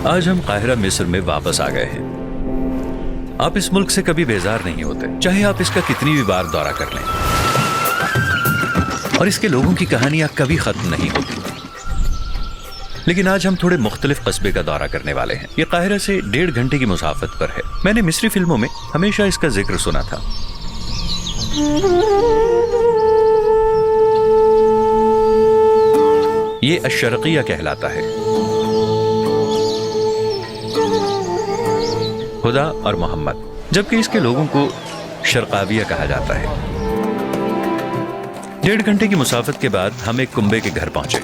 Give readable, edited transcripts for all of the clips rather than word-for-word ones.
आज हम काहिरा मिस्र में वापस आ गए हैं। आप इस मुल्क से कभी बेजार नहीं होते, चाहे आप इसका कितनी भी बार दौरा कर लें, और इसके लोगों की कहानियां कभी खत्म नहीं होती। लेकिन आज हम थोड़े मुख्तलिफ कस्बे का दौरा करने वाले हैं। ये काहिरा से 1.5 घंटे की मुसाफत पर है। मैंने मिस्री फिल्मों में हमेशा इसका जिक्र सुना था। ये अशरकिया कहलाता है। खुदा और मोहम्मद, जबकि इसके लोगों को शरकाविया कहा जाता है। 1.5 घंटे की मुसाफत के बाद हम एक कुंबे के घर पहुंचे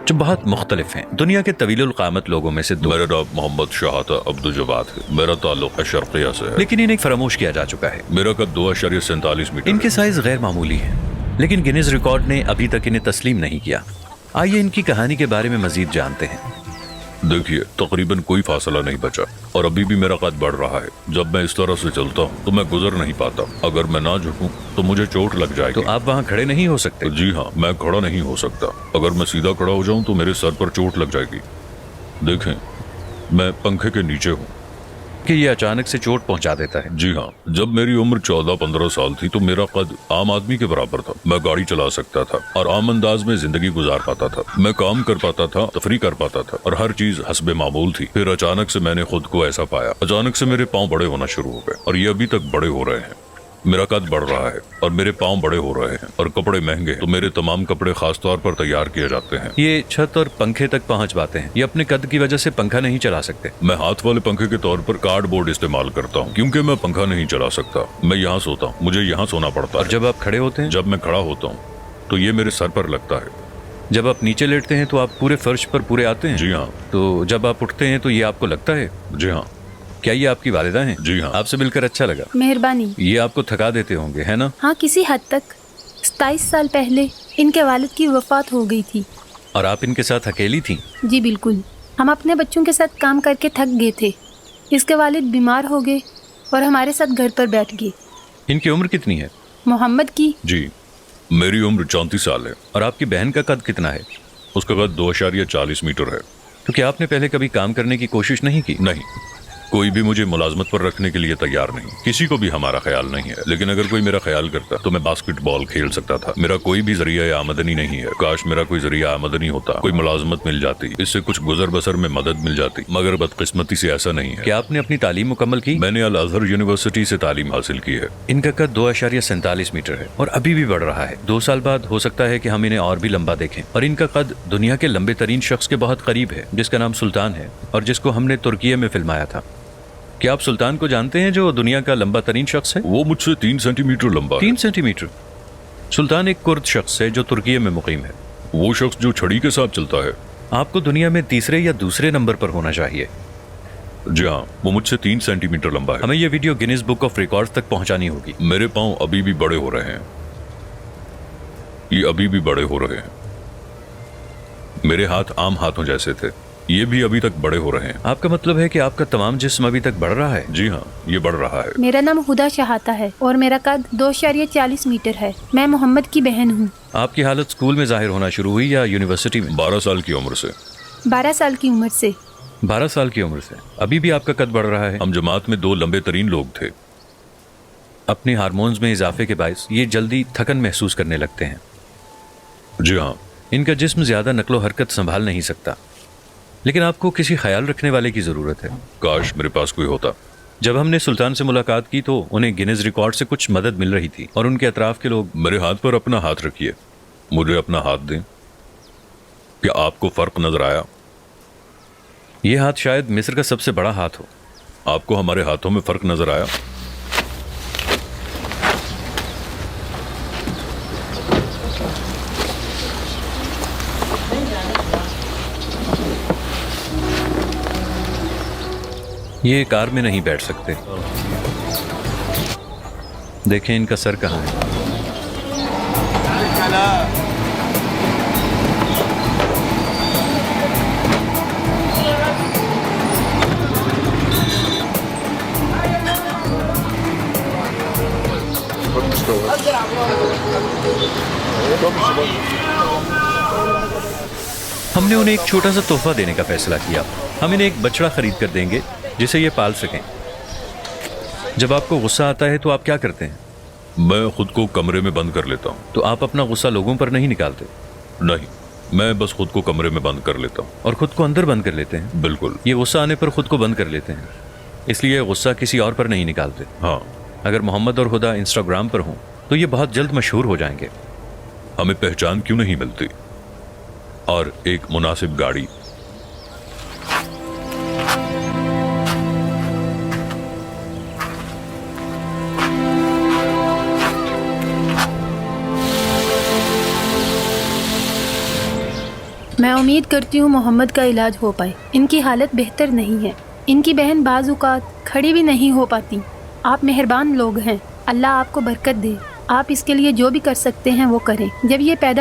जो बहुत मुख्तलिफ हैं। दुनिया के तवीलुल क़ामत लोगों में से दो। मेरा नाम मोहम्मद शाहता अब्दुल-जवाद है। मेरा ताल्लुक अशरकिया से है। लेकिन इन्हें फरामोश किया जा चुका है। मेरा कद 2.47 मीटर। इनके साइज गैर मामूली है, लेकिन गिनीज रिकॉर्ड ने अभी तक इन्हें तस्लीम नहीं किया। आइए इनकी कहानी के बारे में मजीद जानते हैं। देखिए, तकरीबन कोई फासला नहीं बचा और अभी भी मेरा कद बढ़ रहा है। जब मैं इस तरह से चलता हूँ तो मैं गुजर नहीं पाता। अगर मैं ना झुकूं तो मुझे चोट लग जाएगी। तो आप वहाँ खड़े नहीं हो सकते? जी हाँ, मैं खड़ा नहीं हो सकता। अगर मैं सीधा खड़ा हो जाऊं तो मेरे सर पर चोट लग जाएगी। देखें, मैं पंखे के नीचे हूँ। कि ये अचानक से चोट पहुंचा देता है। जी हाँ, जब मेरी उम्र 14-15 साल थी तो मेरा कद आम आदमी के बराबर था। मैं गाड़ी चला सकता था और आम अंदाज में जिंदगी गुजार पाता था। मैं काम कर पाता था, तफरी कर पाता था और हर चीज हस्बे मामूल थी। फिर अचानक से मैंने खुद को ऐसा पाया। अचानक से मेरे पाँव बड़े होना शुरू हो गए और ये अभी तक बड़े हो रहे हैं। मेरा कद बढ़ रहा है और मेरे पाँव बड़े हो रहे हैं और कपड़े महंगे हैं, तो मेरे तमाम कपड़े खास तौर पर तैयार किए जाते हैं। ये छत और पंखे तक पहुंच पाते हैं। ये अपने कद की वजह से पंखा नहीं चला सकते। मैं हाथ वाले पंखे के तौर पर कार्डबोर्ड इस्तेमाल करता हूँ क्योंकि मैं पंखा नहीं चला सकता। मैं यहाँ सोता हूँ, मुझे यहाँ सोना पड़ता और है। जब आप खड़े होते हैं? जब मैं खड़ा होता हूँ तो ये मेरे सर पर लगता है। जब आप नीचे लेटते हैं तो आप पूरे फर्श पर पूरे आते हैं? जी हाँ। तो जब आप उठते हैं तो ये आपको लगता है? जी हाँ। क्या ये आपकी वालिदा हैं? जी हाँ। आपसे मिलकर अच्छा लगा। मेहरबानी। ये आपको थका देते होंगे, है ना? हाँ, किसी हद तक। 27 साल पहले इनके वालिद की वफात हो गई थी। और आप इनके साथ अकेली थीं? जी बिल्कुल। हम अपने बच्चों के साथ काम करके थक गए थे। इसके वालिद बीमार हो गए और हमारे साथ घर पर बैठ गए। इनकी उम्र कितनी है? मोहम्मद की? जी, मेरी उम्र 34 साल है। और आपकी बहन का कद कितना है? उसका कद 2.40 मीटर है। तो क्या आपने पहले कभी काम करने की कोशिश नहीं की? नहीं, कोई भी मुझे मुलाजमत पर रखने के लिए तैयार नहीं। किसी को भी हमारा ख्याल नहीं है। लेकिन अगर कोई मेरा ख्याल करता तो मैं बास्केटबॉल खेल सकता था। मेरा कोई भी जरिया आमदनी नहीं है। काश मेरा कोई जरिया आमदनी होता, कोई मुलाजमत मिल जाती, इससे कुछ गुजर बसर में मदद मिल जाती। मगर बदकिस्मती से ऐसा नहीं है। क्या आपने अपनी तालीम मुकम्मल की? मैंने अल अजहर यूनिवर्सिटी से तालीम हासिल की है। इनका कद 2.47 मीटर है और अभी भी बढ़ रहा है। 2 साल बाद हो सकता है कि हम इन्हें और भी लंबा देखें। और इनका कद दुनिया के लंबे तरीन शख्स के बहुत करीब है, जिसका नाम सुल्तान है और जिसको हमने तुर्की में फिल्माया था। क्या आप सुल्तान को जानते हैं जो दुनिया का लंबा तरीन शख्स है? वो मुझसे 3 सेंटीमीटर लंबा 3 सेंटीमीटर? सुल्तान एक कुर्द शख्स है जो तुर्की में मुकीम है। वो शख्स जो छड़ी के साथ चलता है। आपको दुनिया में तीसरे या दूसरे नंबर पर होना चाहिए। जी हाँ, वो मुझसे 3 सेंटीमीटर लंबा है। हमें ये video Guinness book of records तक पहुंचानी होगी। मेरे पाँव अभी भी बड़े हो रहे हैं। ये अभी भी बड़े हो रहे हैं। मेरे हाथ आम हाथों जैसे थे, ये भी अभी तक बड़े हो रहे हैं। आपका मतलब है कि आपका तमाम जिस्म अभी तक बढ़ रहा है? जी हाँ, ये बढ़ रहा है। मेरा नाम हुदा शाहता है और मेरा कद 2.40 मीटर है। मैं मोहम्मद की बहन हूँ। आपकी हालत स्कूल में जाहिर होना शुरू हुई या यूनिवर्सिटी में? 12 साल की उम्र से। 12 साल की उम्र से। 12 साल की उम्र से अभी भी आपका कद बढ़ रहा है? हम जमात में 2 लंबे तरीन लोग थे। अपने हार्मोन्स में इजाफे के बायस ये जल्दी थकन महसूस करने लगते हैं। जी हाँ। इनका जिस्म ज्यादा नकलो हरकत संभाल नहीं सकता, लेकिन आपको किसी ख्याल रखने वाले की जरूरत है। काश मेरे पास कोई होता। जब हमने सुल्तान से मुलाकात की तो उन्हें गिनीज रिकॉर्ड से कुछ मदद मिल रही थी और उनके अतराफ के लोग। मेरे हाथ पर अपना हाथ रखिए, मुझे अपना हाथ दें। क्या आपको फर्क नजर आया? ये हाथ शायद मिस्र का सबसे बड़ा हाथ हो। आपको हमारे हाथों में फर्क नजर आया? ये कार में नहीं बैठ सकते। देखें इनका सर कहाँ है। ہم نے انہیں ایک چھوٹا سا تحفہ دینے کا فیصلہ کیا. ہم انہیں ایک بچڑا خرید کر دیں گے جسے یہ پال سکیں. جب آپ کو غصہ آتا ہے تو آپ کیا کرتے ہیں؟ میں خود کو کمرے میں بند کر لیتا ہوں. تو آپ اپنا غصہ لوگوں پر نہیں نکالتے؟ نہیں، میں بس خود کو کمرے میں بند کر لیتا ہوں. اور خود کو اندر بند کر لیتے ہیں؟ بالکل. یہ غصہ آنے پر خود کو بند کر لیتے ہیں، اس لیے غصہ کسی اور پر نہیں نکالتے. ہاں. اگر محمد اور خدا انسٹاگرام پر ہوں تو یہ بہت جلد مشہور ہو جائیں گے. ہمیں پہچان کیوں نہیں ملتی؟ اور ایک مناسب گاڑی. میں امید کرتی ہوں محمد کا علاج ہو پائے. ان کی حالت بہتر نہیں ہے. ان کی بہن بعض اوقات کھڑی بھی نہیں ہو پاتی. آپ مہربان لوگ ہیں. اللہ آپ کو برکت دے. آپ اس کے لیے جو بھی کر سکتے ہیں وہ کریں. جب یہ پیدا